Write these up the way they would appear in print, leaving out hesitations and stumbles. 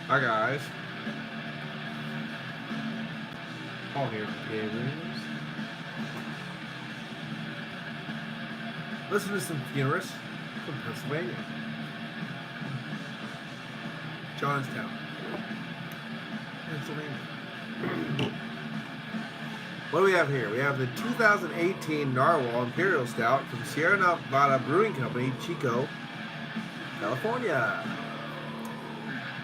Hi guys, Paul here from PABrewNews. Listen to some theorists from Pennsylvania, Johnstown, Pennsylvania. What do we have here? We have the 2018 Narwhal Imperial Stout from Sierra Nevada Brewing Company, Chico, California.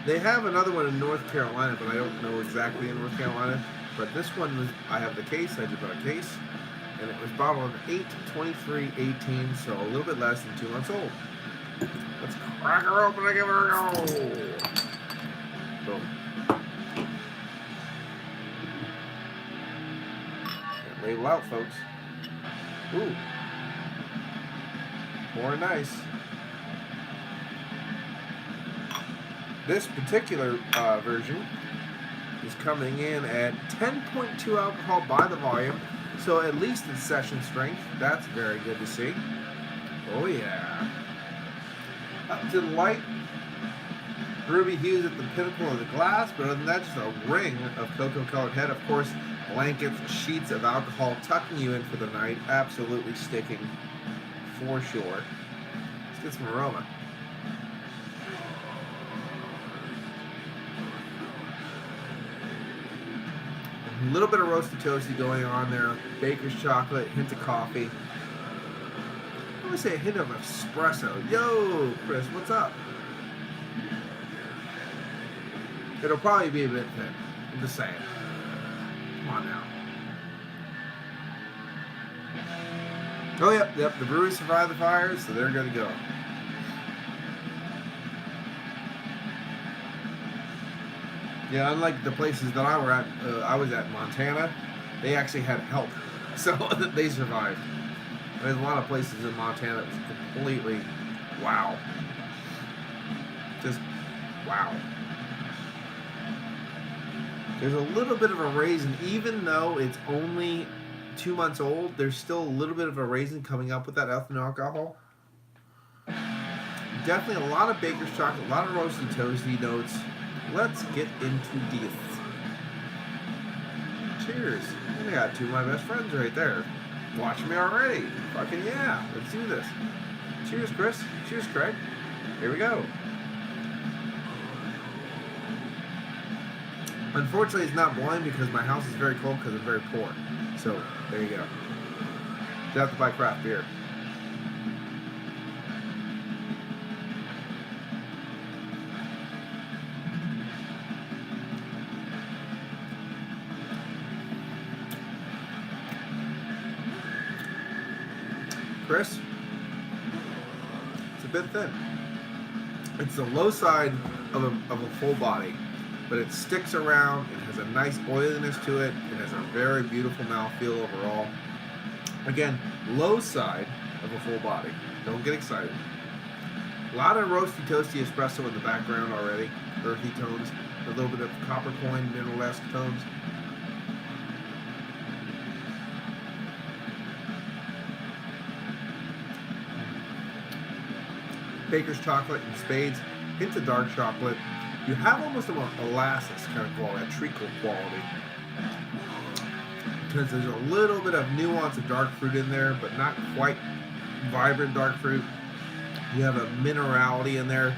They have another one in North Carolina, but I don't know exactly in North Carolina. But this one was, I have the case, I just bought a case, and it was bottled on 8/23/18, so a little bit less than 2 months old. Let's crack her open and give her a go. Boom. And label out, folks. Ooh. More nice. This particular version is coming in at 10.2 alcohol by the volume, so at least it's session strength. That's very good to see. Oh yeah. Up to the light ruby hues at the pinnacle of the glass, but other than that, just a ring of cocoa-colored head. Of course, blankets, sheets of alcohol tucking you in for the night. Absolutely sticking for sure. Let's get some aroma. A little bit of roasted toasty going on there. Baker's chocolate, hint of coffee. I would say a hint of espresso. Yo, Chris, what's up? It'll probably be a bit thin. I'm just saying. Come on now. Oh, yep. The brewery survived the fires, so they're good to go. Yeah, unlike the places that I was at in Montana, they actually had help, so they survived. There's a lot of places in Montana that was completely wow. Just wow. There's a little bit of a raisin, even though it's only 2 months old, there's still a little bit of a raisin coming up with that ethanol alcohol. Definitely a lot of baker's chocolate, a lot of roasted toasty notes. Let's get into this. Cheers. I got two of my best friends right there. Watching me already. Fucking yeah. Let's do this. Cheers, Chris. Cheers, Craig. Here we go. Unfortunately, it's not boiling because my house is very cold because I'm very poor. So, there you go. You have to buy craft beer. Chris, it's a bit thin. It's the low side of a full body, but it sticks around. It has a nice oiliness to it. It has a very beautiful mouthfeel overall. Again, low side of a full body. Don't get excited. A lot of roasty toasty espresso in the background already. Earthy tones, a little bit of copper coin mineral-esque tones. Baker's chocolate in spades, hint of dark chocolate. You have almost a molasses kind of quality, a treacle quality. Because there's a little bit of nuance of dark fruit in there, but not quite vibrant dark fruit. You have a minerality in there,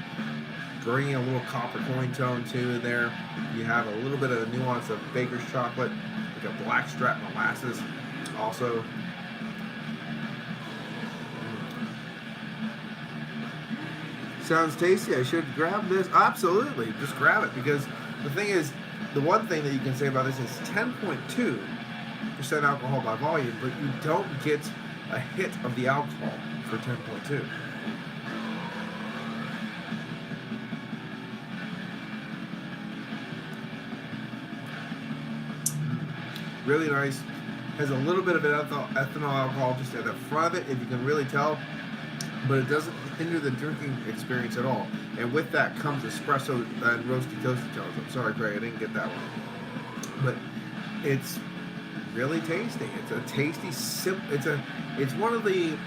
bringing a little copper coin tone too in there. You have a little bit of the nuance of baker's chocolate, like a blackstrap molasses also. Sounds tasty. I should grab this. Absolutely. Just grab it, because the thing is, the one thing that you can say about this is 10.2% alcohol by volume, but you don't get a hit of the alcohol for 10.2. Really nice. Has a little bit of ethanol alcohol just at the front of it, if you can really tell, but it doesn't hinder the drinking experience at all. And with that comes espresso and roasty toasty tones. I'm sorry, Craig, I didn't get that one. But it's really tasty. It's a tasty it's one of the,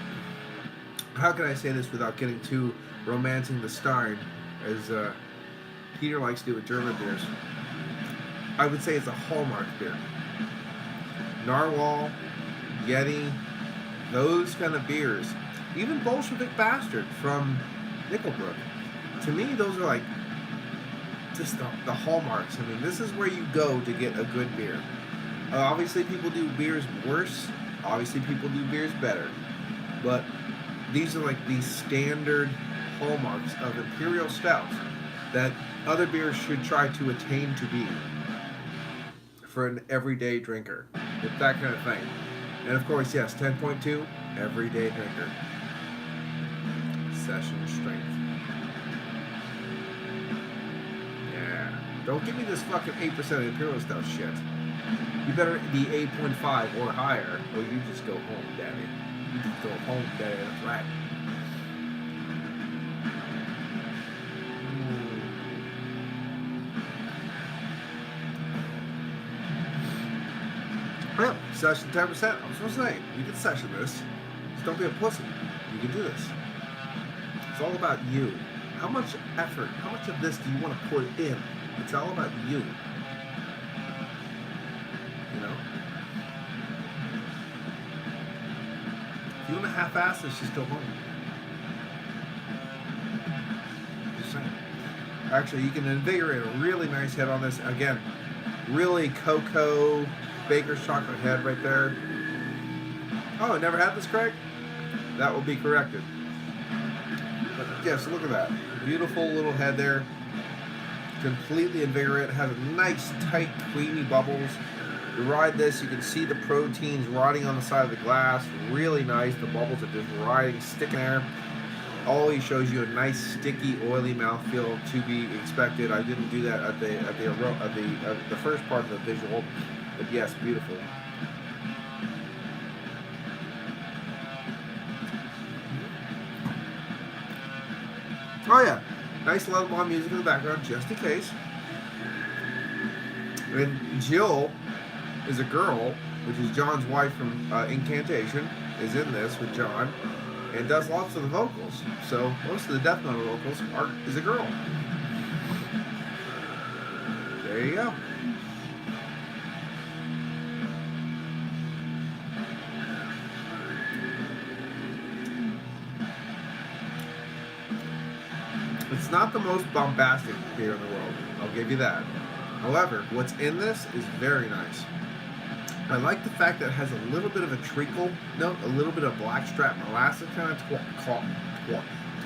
how can I say this without getting too romancing the Stein, as Peter likes to do with German beers. I would say it's a hallmark beer. Narwhal, Yeti, those kind of beers. Even Bolshevik Bastard from Nickelbrook. To me, those are like just the hallmarks. I mean, this is where you go to get a good beer. Obviously, people do beers worse. Obviously, people do beers better. But these are like the standard hallmarks of imperial stouts that other beers should try to attain to be for an everyday drinker. It's that kind of thing. And of course, yes, 10.2, everyday drinker. Session strength. Yeah. Don't give me this fucking 8% imperial stout shit. You better be 8.5 or higher, or you just go home, daddy. You just go home, daddy. That's right. Well, session 10%. I was supposed to say, you can session this. Just don't be a pussy. You can do this. It's all about you. How much effort, how much of this do you want to put in? It's all about you. You know? If you want to half-ass this, just go home. Just saying. Actually, you can invigorate a really nice head on this. Again, really cocoa, baker's chocolate head right there. Oh, I never had this, Craig? That will be corrected. But yes, look at that. Beautiful little head there. Completely invigorated. Has nice, tight, creamy bubbles. You ride this, you can see the proteins riding on the side of the glass. Really nice. The bubbles are just riding, sticking there. Always shows you a nice, sticky, oily mouthfeel to be expected. I didn't do that at the first part of the visual. But yes, beautiful. Oh yeah, nice lullaby music in the background, just in case. And Jill is a girl, which is John's wife from Incantation, is in this with John, and does lots of the vocals. So most of the death metal vocals is a girl. There you go. It's not the most bombastic beer in the world. I'll give you that. However, what's in this is very nice. I like the fact that it has a little bit of a treacle note, a little bit of blackstrap molasses kind of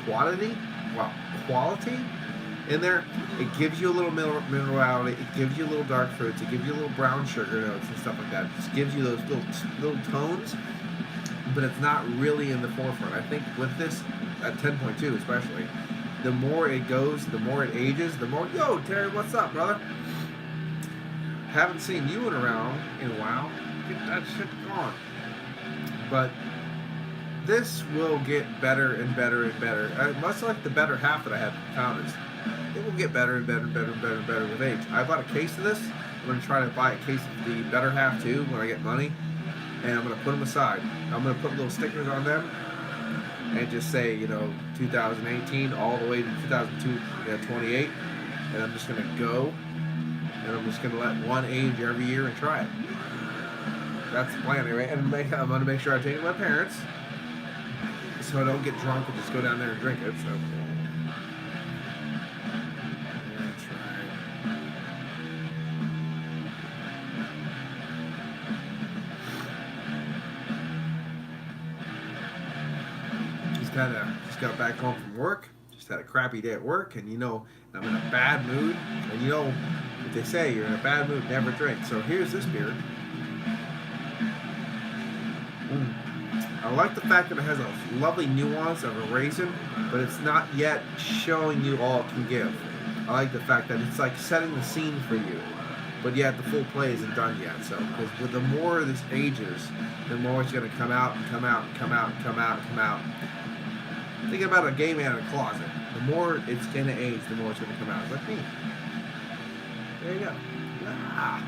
quality in there. It gives you a little minerality. It gives you a little dark fruits. It gives you a little brown sugar notes and stuff like that. It just gives you those little tones, but it's not really in the forefront. I think with this, at 10.2 especially, the more it goes, the more it ages, the more, yo, Terry, what's up, brother? Haven't seen you in a while. Get that shit going. But this will get better and better and better. Much like the better half that I had from Founders. It will get better and better and better and better and better with age. I bought a case of this. I'm going to try to buy a case of the better half too when I get money. And I'm going to put them aside. I'm going to put little stickers on them. And just say, 2018 all the way to 2002, 28, and I'm just gonna go, and I'm just gonna let one age every year and try it. That's the plan, right? And I'm gonna make sure I take it to my parents, so I don't get drunk and just go down there and drink it. So that's right. Just got back home from work. Just had a crappy day at work, and I'm in a bad mood. And what they say, you're in a bad mood, never drink. So here's this beer. I like the fact that it has a lovely nuance of a raisin, but it's not yet showing you all it can give. I like the fact that it's like setting the scene for you, but yet the full play isn't done yet. So, because with the more this ages, the more it's going to come out and come out and come out and come out and come out. Think about a gay man in a closet. The more it's going to age, the more it's going to come out. It's like me. There you go. Ah.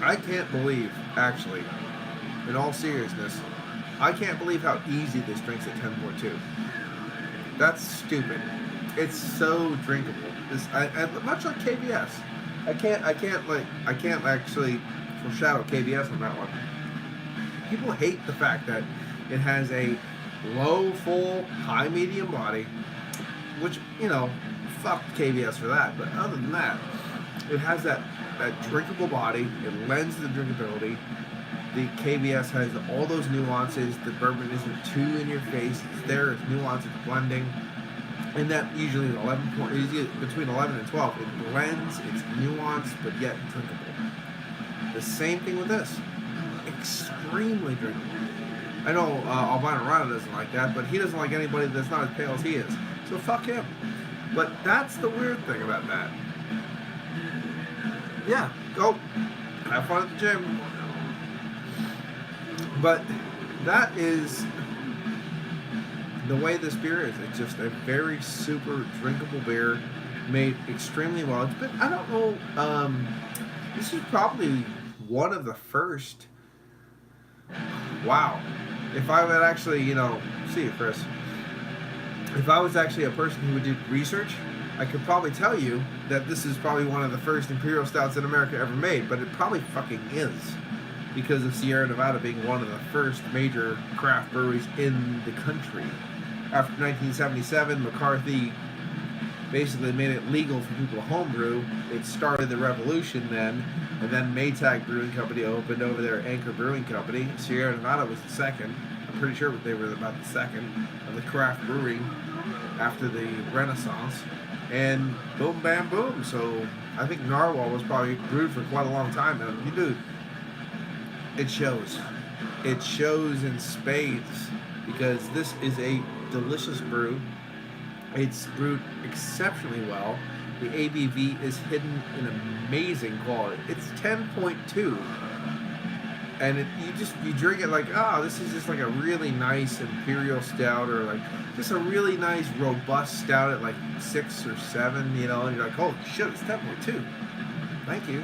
I can't believe, actually, in all seriousness, I can't believe how easy this drinks at 10.2. That's stupid. It's so drinkable. Much like KBS. I can't actually foreshadow KBS on that one. People hate the fact that it has a low, full, high, medium body, which, fuck KBS for that. But other than that, it has that drinkable body. It lends to the drinkability. The KBS has all those nuances. The bourbon isn't too in your face. It's there. It's nuanced. It's blending. And that usually is between 11 and 12. It blends. It's nuanced, but yet drinkable. The same thing with this. Extremely drinkable. I know Albino Rhino doesn't like that, but he doesn't like anybody that's not as pale as he is. So fuck him. But that's the weird thing about that. Yeah, go have fun at the gym. But that is the way this beer is. It's just a very super drinkable beer, made extremely well. It's been, I don't know, this is probably one of the first. Wow. If I would actually, see you, Chris. If I was actually a person who would do research, I could probably tell you that this is probably one of the first Imperial Stouts in America ever made, but it probably fucking is. Because of Sierra Nevada being one of the first major craft breweries in the country. After 1977, McCarthy basically made it legal for people to homebrew. It started the revolution then, and then Maytag Brewing Company opened over there, Anchor Brewing Company. Sierra Nevada was the second. I'm pretty sure they were about the second of the craft brewing after the Renaissance. And boom, bam, boom. So I think Narwhal was probably brewed for quite a long time. And dude, it shows. It shows in spades because this is a delicious brew. It's brewed exceptionally well. The ABV is hidden in amazing quality. It's 10.2. And you drink it like, this is just like a really nice Imperial Stout, or like just a really nice robust stout at like 6 or 7, and you're like, holy shit, it's 10.2. Thank you.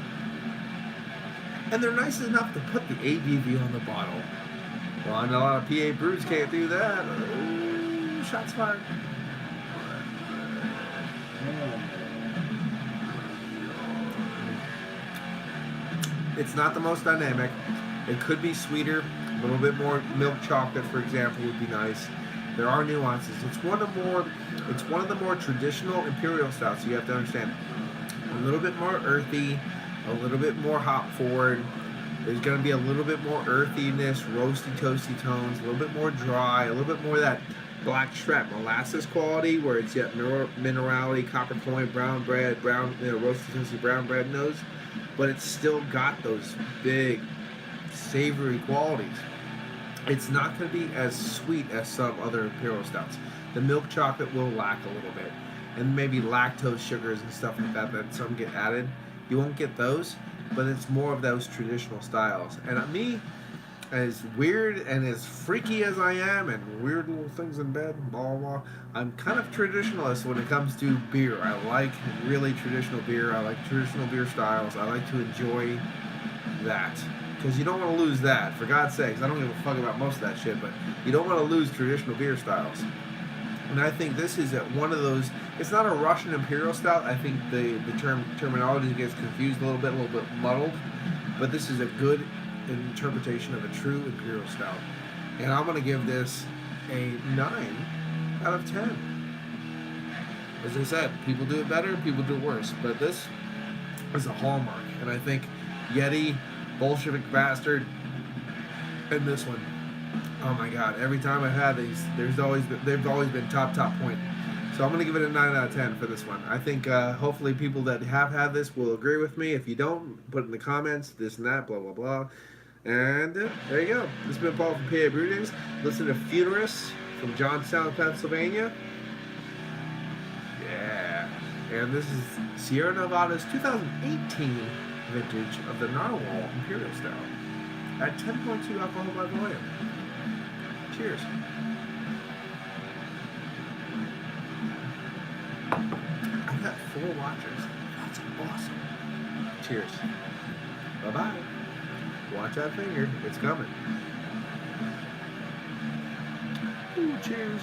And they're nice enough to put the ABV on the bottle. Well, I know a lot of PA brews can't do that. Ooh, shots fired. It's not the most dynamic. It could be sweeter. A little bit more milk chocolate, for example, would be nice. There are nuances. It's one of the more traditional Imperial Stouts. You have to understand. A little bit more earthy, a little bit more hop forward. There's going to be a little bit more earthiness, roasty, toasty tones, a little bit more dry, a little bit more of that black strap molasses quality, where it's got minerality, copper point, brown bread, roasty, toasty brown bread nose, but it's still got those big, savory qualities. It's not going to be as sweet as some other Imperial Stouts. The milk chocolate will lack a little bit, and maybe lactose sugars and stuff like that some get added. You won't get those, but it's more of those traditional styles. And me, as weird and as freaky as I am, and weird little things in bed, blah, blah, blah, I'm kind of traditionalist when it comes to beer. I like really traditional beer. I like traditional beer styles. I like to enjoy that. Because you don't want to lose that. For God's sakes, I don't give a fuck about most of that shit, but you don't want to lose traditional beer styles. And I think this is one of those. It's not a Russian Imperial Stout. I think the terminology gets confused a little bit muddled. But this is a good interpretation of a true Imperial Stout. And I'm going to give this a 9 out of 10. As I said, people do it better, people do it worse. But this is a hallmark. And I think Yeti, Bolshevik Bastard, and this one. Oh my God! Every time I've had these, they've always been top point. So I'm gonna give it a 9 out of 10 for this one. I think hopefully people that have had this will agree with me. If you don't, put it in the comments. This and that, blah blah blah. And there you go. This has been Paul from PABrewNews. Listen to Futurist from Johnstown, Pennsylvania. Yeah. And this is Sierra Nevada's 2018 vintage of the Narwhal Imperial Stout at 10.2 alcohol by volume. Cheers. I got 4 watchers. That's awesome. Cheers. Bye-bye. Watch that finger. It's coming. Cheers.